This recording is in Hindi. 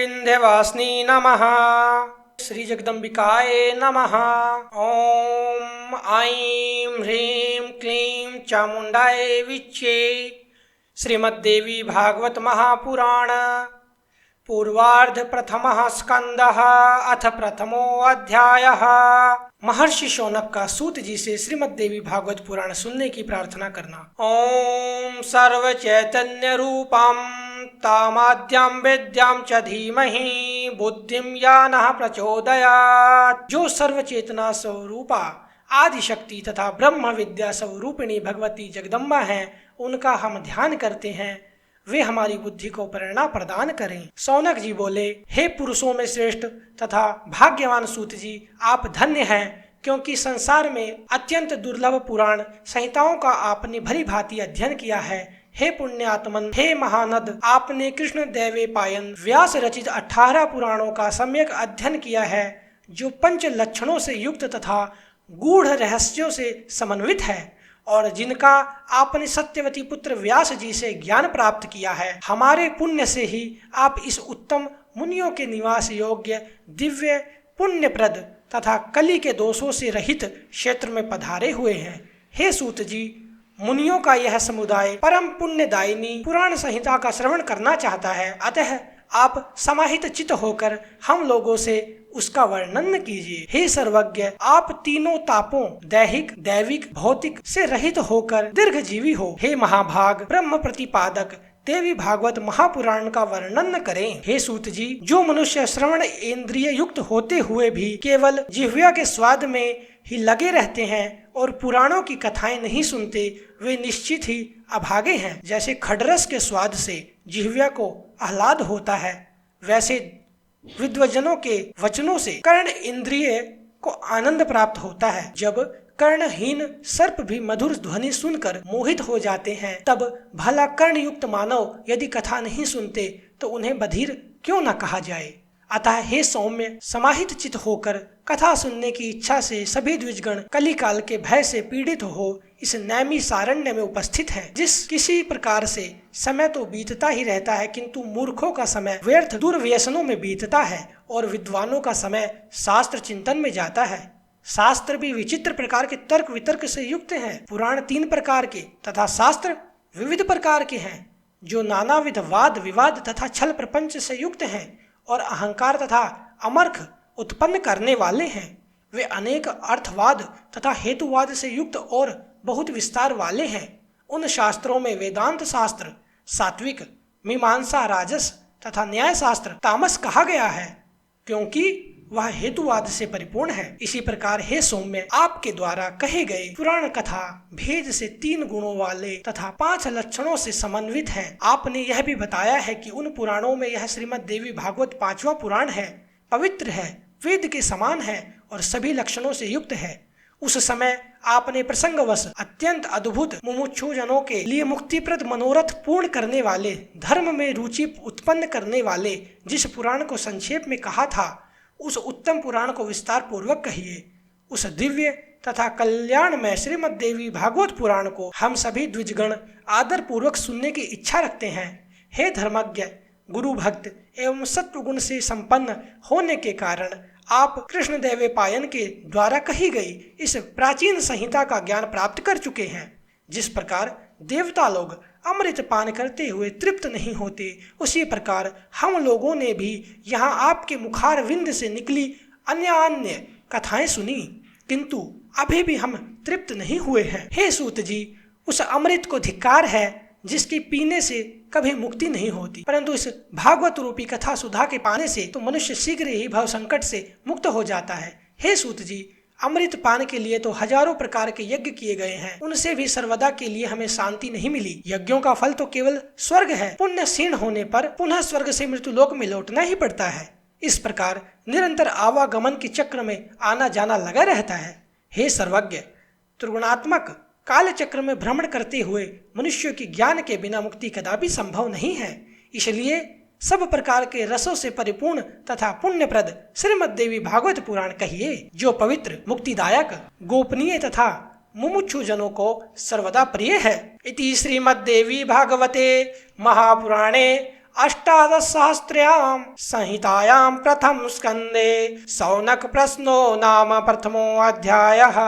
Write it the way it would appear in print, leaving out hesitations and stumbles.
विंध्यवासिनी नमः। श्री जगदम्बिकाय नमः। ओम ऐं ह्रीं क्लीं चामुंडाय विच्चे। श्रीमद्देवी भागवत महापुराण पूर्वार्ध प्रथमः स्कंदः अथ प्रथमो अध्यायः। महर्षि शौनक का सूत जी से श्रीमद्देवी भागवत पुराण सुनने की प्रार्थना करना। ओम सर्व चैतन्य रूपम तामाद्यां वेद्यां च धीमहि बुद्धिं यानः प्रचोदयात्। जो सर्व चेतना स्वरूपा आदि शक्ति तथा ब्रह्म विद्या स्वरूपिणी भगवती जगदम्बा हैं, उनका हम ध्यान करते हैं, वे हमारी बुद्धि को प्रेरणा प्रदान करें। शौनक जी बोले, हे पुरुषों में श्रेष्ठ तथा भाग्यवान सूत जी, आप धन्य हैं, क्योंकि संसार में अत्यंत दुर्लभ पुराण संहिताओं का आपने भली भांति अध्ययन किया है। हे पुण्यात्मन, हे महानद, आपने कृष्ण दैवेपायन व्यास रचित 18 पुराणों का सम्यक अध्ययन किया है, जो पंच लक्षणों से युक्त तथा गूढ़ रहस्यों से समन्वित है और जिनका आपने सत्यवती पुत्र व्यास जी से ज्ञान प्राप्त किया है। हमारे पुण्य से ही आप इस उत्तम मुनियों के निवास योग्य दिव्य पुण्यप्रद तथा कली के दोषों से रहित क्षेत्र में पधारे हुए हैं। हे सूत जी, मुनियों का यह समुदाय परम पुण्यदायिनी पुराण संहिता का श्रवण करना चाहता है, अतः आप समाहित चित्त होकर हम लोगों से उसका वर्णन कीजिए। हे सर्वज्ञ, आप तीनों तापों दैहिक दैविक भौतिक से रहित होकर दीर्घजीवी हो। हे महाभाग ब्रह्म प्रतिपादक देवी भागवत महापुराण का वर्णन करें। हे सूत जी, जो मनुष्य श्रवण इंद्रिय युक्त होते हुए भी केवल जिह्वा के स्वाद में ही लगे रहते हैं और पुराणों की कथाएं नहीं सुनते, वे निश्चित ही अभागे हैं। जैसे खडरस के स्वाद से जिह्वा को आह्लाद होता है, वैसे विद्वजनों के वचनों से कर्ण इंद्रिय को आनंद प्राप्त होता है। जब कर्णहीन सर्प भी मधुर ध्वनि सुनकर मोहित हो जाते हैं, तब भला कर्णयुक्त मानव यदि कथा नहीं सुनते तो उन्हें बधिर क्यों न कहा जाए। अतः हे सौम्य, समाहित चित होकर कथा सुनने की इच्छा से सभी द्विजगण कलिकाल के भय से पीड़ित हो इस नैमी सारण्य में उपस्थित है। जिस किसी प्रकार से समय तो बीतता ही रहता है, किंतु मूर्खों का समय व्यर्थ दुर्व्यसनों में बीतता है और विद्वानों का समय शास्त्र चिंतन में जाता है। शास्त्र भी विचित्र प्रकार के तर्क वितर्क से युक्त हैं। पुराण 3 प्रकार के तथा शास्त्र विविध प्रकार के हैं, जो नानाविध वाद विवाद तथा छल प्रपंच से युक्त हैं और अहंकार तथा अमर्ख उत्पन्न करने वाले हैं। वे अनेक अर्थवाद तथा हेतुवाद से युक्त और बहुत विस्तार वाले हैं। उन शास्त्रों में वेदांत शास्त्र सात्विक, मीमांसा राजस तथा न्याय शास्त्र तामस कहा गया है, क्योंकि वह हेतुवाद से परिपूर्ण है। इसी प्रकार हे सौम्य, आपके द्वारा कहे गए पुराण कथा भेद से 3 गुणों वाले तथा 5 लक्षणों से समन्वित है। आपने यह भी बताया है कि उन पुराणों में यह श्रीमद् देवी भागवत 5वां पुराण है, पवित्र है, वेद के समान है और सभी लक्षणों से युक्त है। उस समय आपने प्रसंगवश अत्यंत अद्भुत मुमुक्षु जनों के लिए मुक्तिप्रद मनोरथ पूर्ण करने वाले, धर्म में रुचि उत्पन्न करने वाले जिस पुराण को संक्षेप में कहा था, उस उत्तम पुराण को विस्तार पूर्वक कहिए। उस दिव्य तथा कल्याणमय श्रीमद् देवी भागवत पुराण को हम सभी द्विजगण आदर पूर्वक सुनने की इच्छा रखते हैं। हे धर्मज्ञ, गुरु भक्त एवं सत्वगुण से संपन्न होने के कारण आप कृष्ण दैवेपायन के द्वारा कही गई इस प्राचीन संहिता का ज्ञान प्राप्त कर चुके हैं। जिस प्रकार देवता लोग अमृत पान करते हुए तृप्त नहीं होते, उसी प्रकार हम लोगों ने भी यहाँ आपके मुखार विंद से निकली अन्य कथाएं सुनी, किंतु अभी भी हम तृप्त नहीं हुए हैं। हे सूत जी, उस अमृत को धिक्कार है जिसके पीने से कभी मुक्ति नहीं होती, परंतु इस भागवत रूपी कथा सुधा के पाने से तो मनुष्य शीघ्र ही भव संकट से मुक्त हो जाता है। हे सूत जी, अमृत पान के लिए तो हजारों प्रकार के यज्ञ किए गए हैं, उनसे भी सर्वदा के लिए हमें शांति नहीं मिली। यज्ञों का फल तो केवल स्वर्ग है। पुण्य क्षीण होने पर पुनः स्वर्ग से मृत्युलोक में लौटना ही पड़ता है। इस प्रकार निरंतर आवागमन के चक्र में आना जाना लगा रहता है। हे सर्वज्ञ, त्रिगुणात्मक काल चक्र में भ्रमण करते हुए मनुष्यों की ज्ञान के बिना मुक्ति कदापि संभव नहीं है। इसलिए सब प्रकार के रसों से परिपूर्ण तथा पुण्यप्रद श्रीमद् देवी भागवत पुराण कहिए, जो पवित्र मुक्तिदायक गोपनीय तथा मुमुक्षु जनों को सर्वदा प्रिय है। इति श्रीमद् देवी भागवते महापुराणे अष्टादशसहस्र्यां संहितायां प्रथम स्कन्धे शौनक प्रश्नो नाम प्रथमोऽध्यायः।